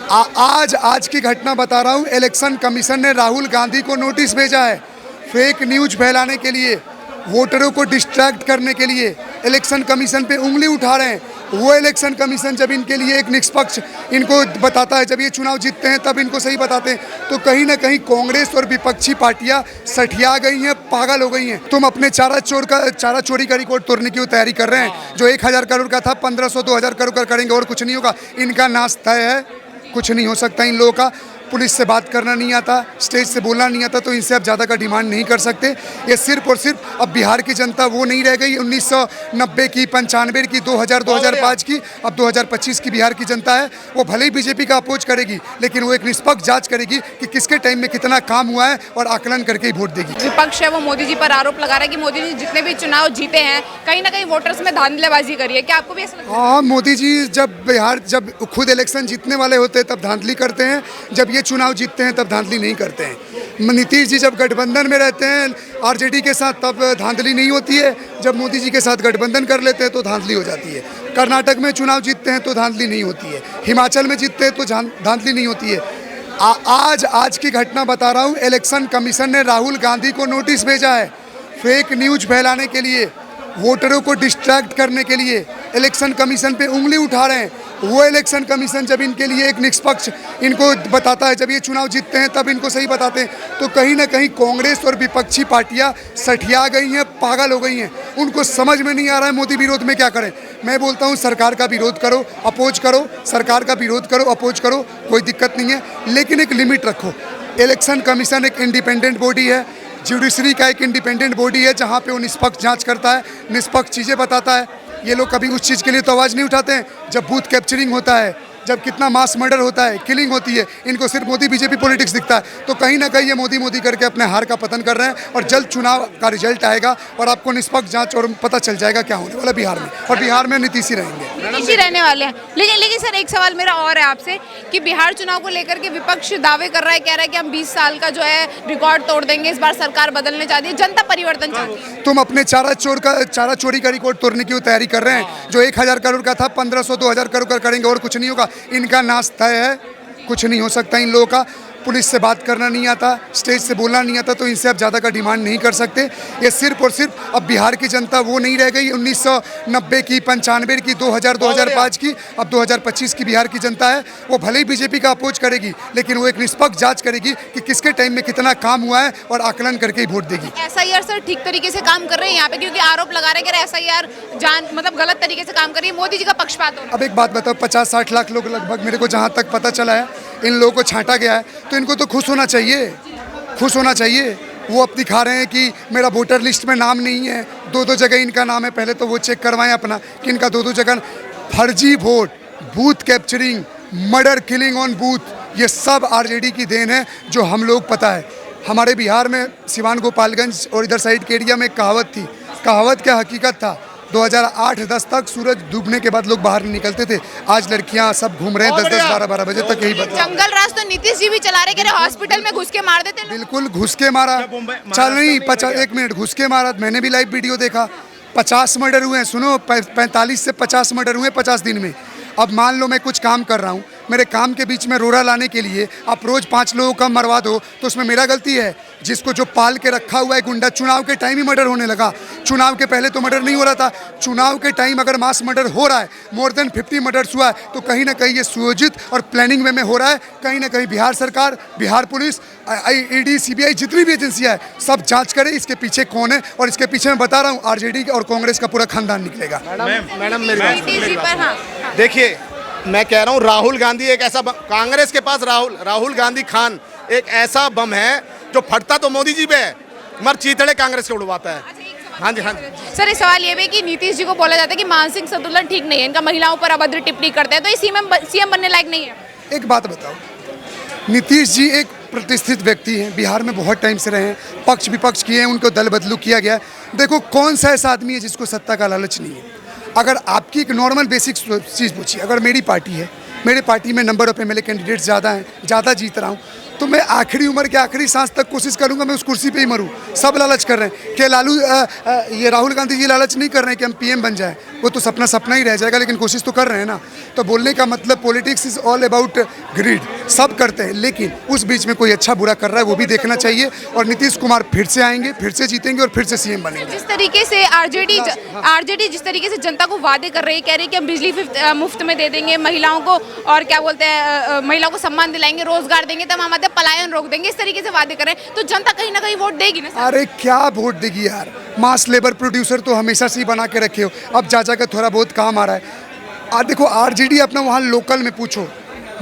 आज की घटना बता रहा हूँ। इलेक्शन कमीशन ने राहुल गांधी को नोटिस भेजा है फेक न्यूज फैलाने के लिए, वोटरों को डिस्ट्रैक्ट करने के लिए। इलेक्शन कमीशन पे उंगली उठा रहे हैं। वो इलेक्शन कमीशन जब इनके लिए एक निष्पक्ष इनको बताता है, जब ये चुनाव जीतते हैं तब इनको सही बताते हैं, तो कहीं ना कहीं कांग्रेस और विपक्षी पार्टियां सठिया गई हैं, पागल हो गई हैं। तुम अपने चारा चोरी का रिकॉर्ड तोड़ने की तैयारी कर रहे हैं। जो 1000 करोड़ का था 1500 2000 करोड़ का करेंगे और कुछ नहीं होगा। इनका नाश तय है, कुछ नहीं हो सकता इन लोगों का। पुलिस से बात करना नहीं आता, स्टेज से बोलना नहीं आता, तो इनसे अब ज़्यादा का डिमांड नहीं कर सकते। ये सिर्फ और सिर्फ अब बिहार की जनता वो नहीं रह गई 1990 की, 95 की, 2000 2005 की। अब 2025 की बिहार की जनता है। वो भले ही बीजेपी का अपोज करेगी, लेकिन वो एक निष्पक्ष जांच करेगी कि किसके टाइम में कितना काम हुआ है और आकलन करके ही वोट देगी। विपक्ष है वो मोदी जी पर आरोप लगा रहा है कि मोदी जी जितने भी चुनाव जीते हैं कहीं ना कहीं वोटर्स में धांधलेबाजी करी है। क्या आपको भी ऐसा लगता है? हाँ, मोदी जी जब खुद इलेक्शन जीतने वाले होते हैं तब धांधली करते हैं, जब ये चुनाव जीतते हैं तब धांधली नहीं करते हैं। नीतीश जी जब गठबंधन में रहते हैं आरजेडी के साथ तब धांधली नहीं होती है, जब मोदी जी के साथ गठबंधन कर लेते हैं तो धांधली हो जाती है। कर्नाटक में चुनाव जीतते हैं तो धांधली नहीं होती है, हिमाचल में जीतते हैं तो धांधली नहीं होती है। आज की घटना बता रहा हूँ। इलेक्शन कमीशन ने राहुल गांधी को नोटिस भेजा है फेक न्यूज फैलाने के लिए, वोटरों को डिस्ट्रैक्ट करने के लिए। इलेक्शन कमीशन पे उंगली उठा रहे हैं। वो इलेक्शन कमीशन जब इनके लिए एक निष्पक्ष इनको बताता है, जब ये चुनाव जीतते हैं तब इनको सही बताते हैं, तो कहीं ना कहीं कांग्रेस और विपक्षी पार्टियां सठिया गई हैं, पागल हो गई हैं। उनको समझ में नहीं आ रहा है मोदी विरोध में क्या करें। मैं बोलता हूँ सरकार का विरोध करो, अपोज करो, सरकार का विरोध करो, अपोज करो, कोई दिक्कत नहीं है, लेकिन एक लिमिट रखो। इलेक्शन कमीशन एक इंडिपेंडेंट बॉडी है, जुडिशरी का एक इंडिपेंडेंट बॉडी है, जहाँ पे वो निष्पक्ष जांच करता है, निष्पक्ष चीज़ें बताता है। ये लोग कभी उस चीज़ के लिए तो आवाज़ नहीं उठाते हैं जब बूथ कैप्चरिंग होता है, जब कितना मास मर्डर होता है, किलिंग होती है। इनको सिर्फ मोदी बीजेपी पॉलिटिक्स दिखता है। तो कहीं ना कहीं ये मोदी करके अपने हार का पतन कर रहे हैं। और जल्द चुनाव का रिजल्ट आएगा और आपको निष्पक्ष जांच और पता चल जाएगा क्या होने वाला बिहार में। और बिहार में नीतीश ही रहेंगे, नीतीश ही रहने वाले हैं। लेकिन सर एक सवाल मेरा और है आपसे कि बिहार चुनाव को लेकर के विपक्ष दावे कर रहा है, कह रहा है कि हम 20 साल का जो है रिकॉर्ड तोड़ देंगे, इस बार सरकार बदलने चाहती है, जनता परिवर्तन चाहती है। तुम अपने चारा चोरी का रिकॉर्ड तोड़ने की तैयारी कर रहे हैं। जो 1000 करोड़ का था 1500 2000 करोड़ का करेंगे और कुछ नहीं होगा। इनका नाश तय है, कुछ नहीं हो सकता इन लोगों का। पुलिस से बात करना नहीं आता, स्टेज से बोलना नहीं आता, तो इनसे अब ज़्यादा का डिमांड नहीं कर सकते। ये सिर्फ और सिर्फ अब बिहार की जनता वो नहीं रह गई 1990 की, 95 की, 2000 2005 की। अब 2025 की बिहार की जनता है। वो भले ही बीजेपी का अपोज करेगी, लेकिन वो एक निष्पक्ष जांच करेगी कि किसके टाइम में कितना काम हुआ है और आकलन करके ही वोट देगी। एसआईआर सर ठीक तरीके से काम कर रहे हैं यहाँ पे, क्योंकि आरोप लगा रहे हैं कि एसआईआर मतलब गलत तरीके से काम कर रही है, मोदी जी का पक्षपात हो रहा है। अब एक बात बताओ, 50-60 लाख लोग लगभग, मेरे को जहाँ तक पता चला है, इन लोगों को छांटा गया है, तो इनको तो खुश होना चाहिए, खुश होना चाहिए। वो अब दिखा रहे हैं कि मेरा वोटर लिस्ट में नाम नहीं है, 2-2 जगह इनका नाम है। पहले तो वो चेक करवाएं अपना कि इनका 2-2 जगह। फर्जी vote, booth capturing, murder, killing on booth, ये सब आरजेडी की देन है, जो हम लोग पता है। हमारे बिहार में सिवान गोपालगंज और इधर साइड के एरिया में एक कहावत थी। कहावत क्या हकीकत था। 2008-10 तक सूरज डूबने के बाद लोग बाहर नहीं निकलते थे। आज लड़कियां सब घूम रहे हैं 10-10 12-12 बजे तक। यही बता, जंगल राज तो नीतीश जी भी चला रहे, कह रहे हॉस्पिटल में घुस के मार देते लोग। बिल्कुल घुस के मारा। चल नहीं 1 मिनट घुस के मारा, मैंने भी लाइव वीडियो देखा। 50 मर्डर हुए हैं, सुनो, 45 से 50 मर्डर हुए 50 दिन में। अब मान लो मैं कुछ काम कर रहा हूँ, मेरे काम के बीच में रोड़ा लाने के लिए आप रोज़ 5 लोगों का मरवा दो, तो उसमें मेरा गलती है। जिसको जो पाल के रखा हुआ है गुंडा, चुनाव के टाइम ही मर्डर होने लगा। चुनाव के पहले तो मर्डर नहीं हो रहा था। चुनाव के टाइम अगर मास मर्डर हो रहा है, मोर देन 50 मर्डर्स हुआ है, तो कहीं ना कहीं ये सुयोजित और प्लानिंग वे में हो रहा है। कहीं ना कहीं बिहार सरकार, बिहार पुलिस, ईडी, सीबीआई, जितनी भी एजेंसियाँ है, सब जांच करे इसके पीछे कौन है। और इसके पीछे मैं बता रहा हूँ आरजेडी और कांग्रेस का पूरा खानदान निकलेगा। मैडम देखिए, मैं कह रहा हूँ राहुल गांधी एक ऐसा कांग्रेस के पास राहुल गांधी खान एक ऐसा बम है जो फटता तो मोदी जी पे है, मगर चीतड़े कांग्रेस के उड़वाता है। हाँ जी, हाँ जी सर, एक सवाल ये भी कि नीतीश जी को बोला जाता है कि मानसिक संतुलन ठीक नहीं है, इनका महिलाओं पर अभद्र टिप्पणी करते हैं, तो ये सीएम बनने लायक नहीं है। एक बात बताओ, नीतीश जी एक प्रतिष्ठित व्यक्ति हैं, बिहार में बहुत टाइम से रहे हैं, पक्ष विपक्ष किए हैं, उनको दल बदलू किया गया। देखो कौन सा ऐसा आदमी है जिसको सत्ता का लालच नहीं है। अगर आपकी एक नॉर्मल बेसिक चीज़ पूछिए, अगर मेरी पार्टी है, मेरे पार्टी में नंबर ऑफ एमएलए कैंडिडेट्स ज़्यादा हैं, ज़्यादा जीत रहा हूँ, तो मैं आखिरी उम्र के आखिरी सांस तक कोशिश करूंगा मैं उस कुर्सी पे ही मरूं। सब लालच कर रहे हैं कि ये राहुल गांधी जी लालच नहीं कर रहे हैं कि हम पीएम बन जाए, वो तो सपना सपना ही रह जाएगा, लेकिन कोशिश तो कर रहे हैं ना। तो बोलने का मतलब politics is all about grid, सब करते हैं, लेकिन उस बीच में कोई अच्छा बुरा कर रहा है वो भी देखना चाहिए। और नीतीश कुमार फिर से आएंगे, फिर से जीतेंगे और फिर से सीएम बनेंगे। जिस तरीके से आरजेडी जिस तरीके से जनता को वादे कर रही है, कह रही है कि हम बिजली मुफ्त में दे देंगे महिलाओं को, और क्या बोलते हैं महिलाओं को सम्मान दिलाएंगे, रोजगार देंगे, तब हम पलायन रोक देंगे, इस तरीके से वादे कर रहे हैं, तो जनता कहीं ना कहीं वोट देगी ना सर? अरे क्या वोट देगी यार, मास लेबर प्रोड्यूसर तो हमेशा से ही बना के रखे हो, अब जा का थोड़ा बहुत काम आ रहा है। देखो आरजेडी अपना वहाँ लोकल में पूछो,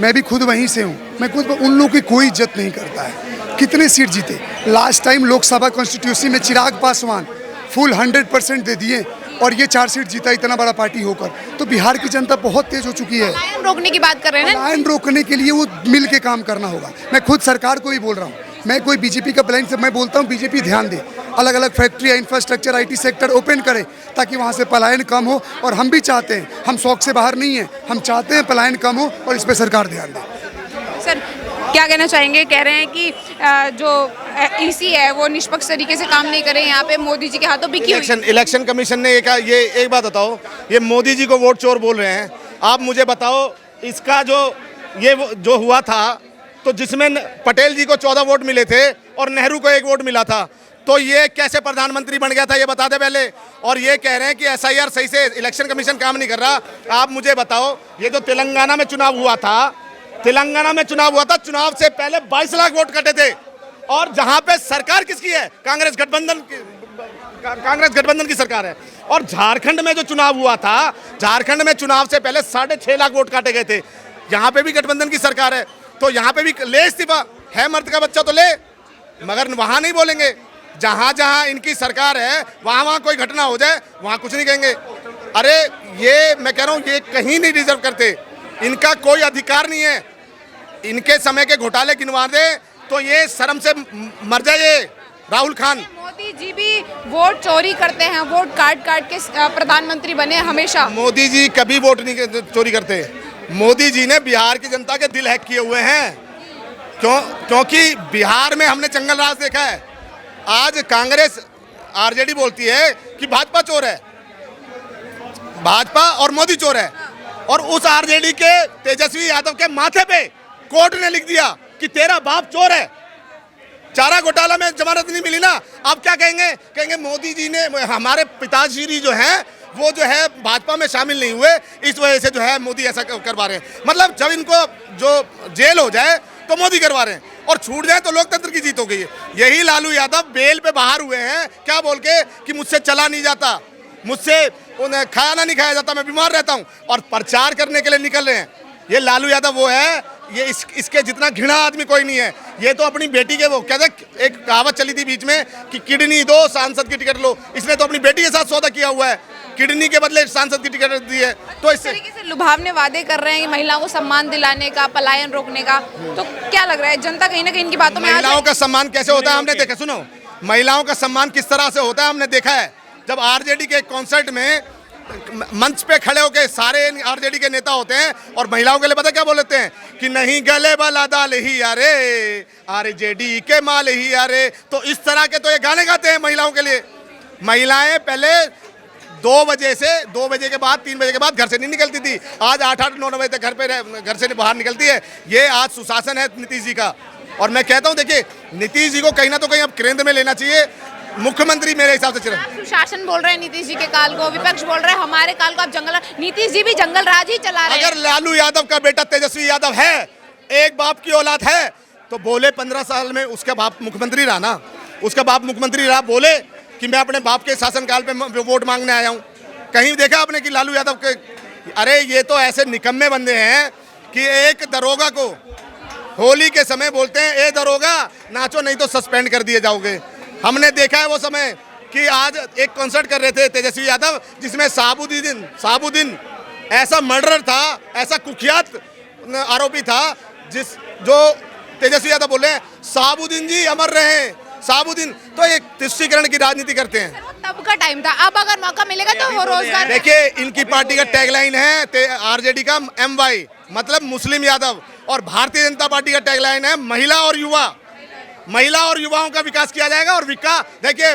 मैं भी खुद वहीं से हूँ, मैं खुद उन लोगों की कोई इज्जत नहीं करता है। कितने सीट जीते लास्ट टाइम लोकसभा कॉन्स्टिट्यूंसी में? चिराग पासवान फुल 100% दे दिए और ये 4 सीट जीता इतना बड़ा पार्टी होकर। तो बिहार की जनता बहुत तेज हो चुकी है। पलायन रोकने की बात कर रहे हैं ना? पलायन रोकने के लिए वो मिल के काम करना होगा। मैं खुद सरकार को ही बोल रहा हूँ, मैं कोई बीजेपी का ब्लाइंड से मैं बोलता हूँ बीजेपी ध्यान दे, अलग अलग factory infrastructure IT sector open करे ताकि वहाँ से पलायन कम हो। और हम भी चाहते हैं, हम शौक से बाहर नहीं हैं, हम चाहते हैं पलायन कम हो और इस पर सरकार ध्यान दे। सर क्या कहना चाहेंगे? कह रहे हैं कि जो ईसी है वो निष्पक्ष तरीके से काम नहीं करे, यहाँ पे मोदी जी के हाथों बिकी हुई। इलेक्शन कमीशन ने ये एक बात बताओ, ये मोदी जी को वोट चोर बोल रहे हैं। आप मुझे बताओ इसका जो हुआ था, तो जिसमें पटेल जी को 14 वोट मिले थे और नेहरू को 1 वोट मिला था, तो ये कैसे प्रधानमंत्री बन गया था ये बता दे पहले। और ये कह रहे हैं कि एसआईआर सही से इलेक्शन कमीशन काम नहीं कर रहा। आप मुझे बताओ, ये जो तेलंगाना में चुनाव हुआ था, चुनाव से पहले 22 लाख वोट कटे थे, और जहां पे सरकार किसकी है? कांग्रेस गठबंधन की सरकार है। और झारखंड में जो चुनाव हुआ था, झारखंड में चुनाव से पहले 6.5 लाख वोट काटे गए थे, यहाँ पे भी गठबंधन की सरकार है। तो यहाँ पे भी ले इस्तीफा, है मर्द का बच्चा तो ले, मगर वहां नहीं बोलेंगे। जहां जहां इनकी सरकार है वहां कोई घटना हो जाए वहां कुछ नहीं कहेंगे। अरे ये मैं कह रहा हूं, ये कहीं नहीं डिजर्व करते, इनका कोई अधिकार नहीं है। इनके समय के घोटाले गिनवा दे तो ये शर्म से मर जाए राहुल खान। मोदी जी भी वोट चोरी करते हैं, वोट काट के प्रधानमंत्री बने हमेशा। मोदी जी कभी वोट नहीं चोरी करते। मोदी जी ने बिहार की जनता के दिल हैक किए हुए हैं। क्योंकि बिहार में हमने जंगल राज देखा है। आज कांग्रेस आरजेडी बोलती है कि भाजपा चोर है, भाजपा और मोदी चोर है, और उस आरजेडी के तेजस्वी यादव के माथे पे कोर्ट ने लिख दिया कि तेरा बाप चोर है। चारा घोटाला में जमानत नहीं मिली ना, अब क्या कहेंगे मोदी जी ने, हमारे पिताश्री जो हैं वो जो है भाजपा में शामिल नहीं हुए, इस वजह से जो है मोदी ऐसा करवा रहे हैं। मतलब जब इनको जो जेल हो जाए तो मोदी करवा रहे हैं, और छूट जाए तो लोकतंत्र की जीत हो गई है। यही लालू यादव बेल पे बाहर हुए हैं, क्या बोल के कि मुझसे चला नहीं जाता, मुझसे खाना नहीं खाया जाता, मैं बीमार रहता हूँ, और प्रचार करने के लिए निकल रहे हैं। ये लालू यादव वो है, ये इसके जितना घृणा आदमी कोई नहीं है। ये तो अपनी बेटी के, वो कहते एक कहावत चली थी बीच में कि किडनी दो सांसद की टिकट लो, इसने तो अपनी बेटी के साथ सौदा किया हुआ है, किडनी के बदले सांसद की टिकट दी है। तो इस तरीके से लुभावने वादे कर रहे हैं महिलाओं को सम्मान दिलाने का, पलायन रोकने का, तो क्या लग रहा है जनता कहीं ना कहीं इनकी बातों में? महिलाओं का सम्मान कैसे होता है हमने देखा, सुनो, महिलाओं का सम्मान किस तरह से होता है हमने देखा है। जब आरजेडी के कॉन्सर्ट में मंच पे खड़े होकर सारे आरजेडी के नेता होते हैं और महिलाओं के लिए पता क्या बोलते हैं कि नहीं गले वाला दाल ही यारे, आरजेडी के माल ही यारे। तो इस तरह के तो ये गाने गाते हैं महिलाओं के लिए। महिलाएं पहले 2 बजे के बाद 3 बजे के बाद घर से नहीं निकलती थी, आज 8-9 बजे तक घर से बाहर निकलती है। ये आज सुशासन है नीतीश जी का। और मैं कहता हूँ, देखिए नीतीश जी को कहीं ना तो कहीं अब केंद्र में लेना चाहिए। मुख्यमंत्री मेरे हिसाब से सुशासन बोल रहे हैं नीतीश जी के काल को, विपक्ष बोल रहे हैं हमारे काल को आप जंगल, नीतीश जी भी जंगल राज ही चला रहे हैं। अगर लालू यादव का बेटा तेजस्वी यादव है, एक बाप की औलाद है, तो बोले 15 साल में उसका बाप मुख्यमंत्री रहा ना, उसका बाप मुख्यमंत्री रहा, बोले कि मैं अपने बाप के शासनकाल पे वोट मांगने आया हूँ। कहीं देखा आपने कि लालू यादव के? अरे ये तो ऐसे निकम्मे बंदे हैं कि एक दरोगा को होली के समय बोलते हैं, ए दरोगा नाचो नहीं तो सस्पेंड कर दिए जाओगे। हमने देखा है वो समय कि आज एक कॉन्सर्ट कर रहे थे तेजस्वी यादव, जिसमें साबुद्दीन ऐसा मर्डर था, ऐसा कुख्यात आरोपी था, जो तेजस्वी यादव बोल रहे हैं साबुद्दीन जी अमर रहे, साबुद्दीन। तो एक तुष्टीकरण की राजनीति करते हैं। तब का टाइम था, अब अगर मौका मिलेगा तो वो रोजगार। देखिए इनकी पार्टी का टैगलाइन है आरजेडी का MY, मतलब मुस्लिम यादव। और भारतीय जनता पार्टी का टैगलाइन है महिला और युवा। महिला और युवाओं का विकास किया जाएगा। और देखिए,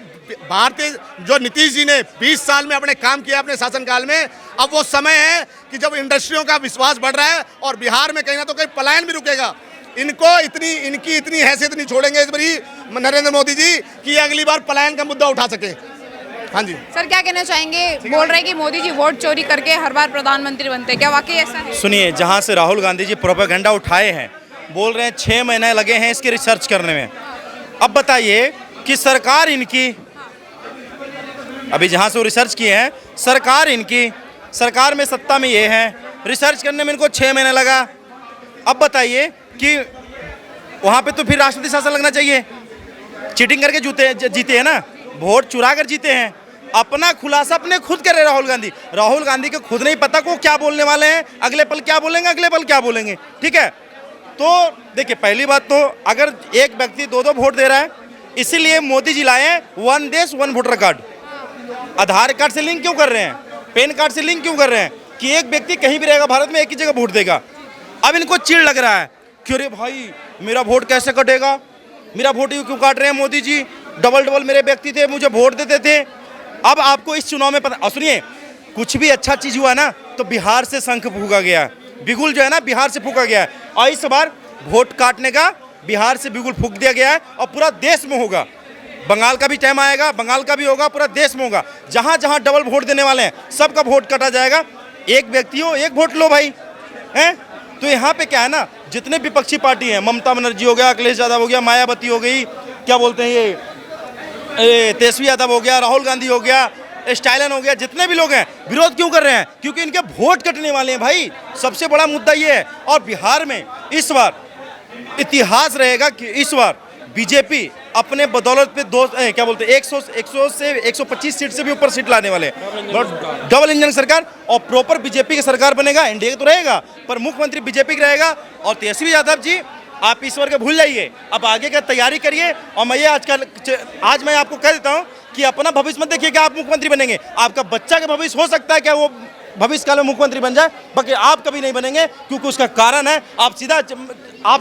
भारतीय जो नीतीश जी ने 20 साल में अपने काम किया अपने शासनकाल में, अब वो समय है कि जब इंडस्ट्रियों का विश्वास बढ़ रहा है और बिहार में कहीं ना तो कहीं पलायन भी रुकेगा। इनकी इतनी हैसियत नहीं छोड़ेंगे इस बारी नरेंद्र मोदी जी कि अगली बार पलायन का मुद्दा उठा सके। हाँ जी सर, क्या कहना चाहेंगे? बोल रहे हैं कि मोदी जी वोट चोरी करके हर बार प्रधानमंत्री बनते हैं, क्या वाकई ऐसा है? सुनिए, जहाँ से राहुल गांधी जी प्रोपेगेंडा उठाए हैं, बोल रहे हैं 6 महीने लगे हैं इसकी रिसर्च करने में। अब बताइए कि सरकार इनकी, अभी जहाँ से वो रिसर्च किए हैं, सरकार में सत्ता में ये है, रिसर्च करने में इनको 6 महीने लगा। अब बताइए कि वहाँ पे तो फिर राष्ट्रपति शासन लगना चाहिए। चीटिंग करके जीते हैं ना, वोट चुरा कर जीते हैं। अपना खुलासा अपने खुद कर रहे राहुल गांधी को खुद नहीं पता को क्या बोलने वाले हैं, अगले पल क्या बोलेंगे, अगले पल क्या बोलेंगे। ठीक है, तो देखिए, पहली बात तो अगर एक व्यक्ति 2-2 वोट दे रहा है, इसीलिए मोदी जी लाए हैं 1 देश 1 वोटर कार्ड। आधार कार्ड से लिंक क्यों कर रहे हैं, पैन कार्ड से लिंक क्यों कर रहे हैं कि एक व्यक्ति कहीं भी रहेगा भारत में एक ही जगह वोट देगा। अब इनको चिढ़ लग रहा है कि अरे भाई मेरा वोट कैसे कटेगा, मेरा वोट क्यों काट रहे हैं मोदी जी, डबल मेरे व्यक्ति थे, मुझे वोट देते थे। अब आपको इस चुनाव में पता, सुनिए, कुछ भी अच्छा चीज हुआ ना तो बिहार से शंख फूका गया, बिगुल जो है ना बिहार से फूका गया है, और इस बार वोट काटने का बिहार से बिगुल फूक दिया गया है और पूरा देश में होगा। बंगाल का भी टाइम आएगा, बंगाल का भी होगा, पूरा देश में होगा। जहाँ जहाँ डबल वोट देने वाले हैं सबका वोट काटा जाएगा। एक व्यक्ति हो एक वोट लो भाई, हैं। तो यहाँ पे क्या है ना, जितने विपक्षी पार्टी हैं, ममता बनर्जी हो गया, अखिलेश यादव हो गया, मायावती हो गई, क्या बोलते हैं ये तेजस्वी यादव हो गया, राहुल गांधी हो गया, स्टाइलन हो गया, जितने भी लोग हैं विरोध क्यों कर रहे हैं? क्योंकि इनके वोट कटने वाले हैं भाई। सबसे बड़ा मुद्दा ये है। और बिहार में इस बार इतिहास रहेगा कि इस बार बीजेपी अपने बदौलत पे 100 से 125 सीट से भी ऊपर सीट लाने वाले हैं। डबल इंजन सरकार और प्रॉपर बीजेपी की सरकार बनेगा। एनडीए तो रहेगा पर मुख्यमंत्री बीजेपी का रहेगा। और तेजस्वी यादव जी, आप ईश्वर के भूल जाइए, अब आगे का तैयारी करिए। और मैं ये आज मैं आपको कह देता हूँ कि अपना भविष्य मत देखिए कि आप मुख्यमंत्री बनेंगे। आपका बच्चा का भविष्य हो सकता है क्या वो भविष्य काल में मुख्यमंत्री बन जाए, बाकी आप कभी नहीं बनेंगे। क्योंकि उसका कारण है आप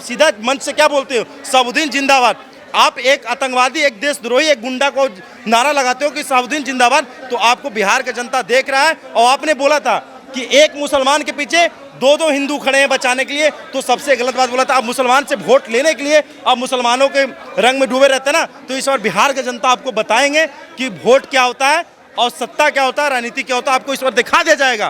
सीधा मंच से क्या बोलते हो, साबुद्दीन जिंदाबाद। आप एक आतंकवादी, एक देशद्रोही, एक गुंडा को नारा लगाते हो कि साबुद्दीन जिंदाबाद। तो आपको बिहार का जनता देख रहा है। और आपने बोला था कि एक मुसलमान के पीछे 2-2 हिंदू खड़े हैं बचाने के लिए, तो सबसे गलत बात बोला था। अब मुसलमान से वोट लेने के लिए अब मुसलमानों के रंग में डूबे रहते हैं ना, तो इस बार बिहार का जनता आपको बताएंगे कि वोट क्या होता है और सत्ता क्या होता है, राजनीति क्या होता है, आपको इस बार दिखा दिया जाएगा।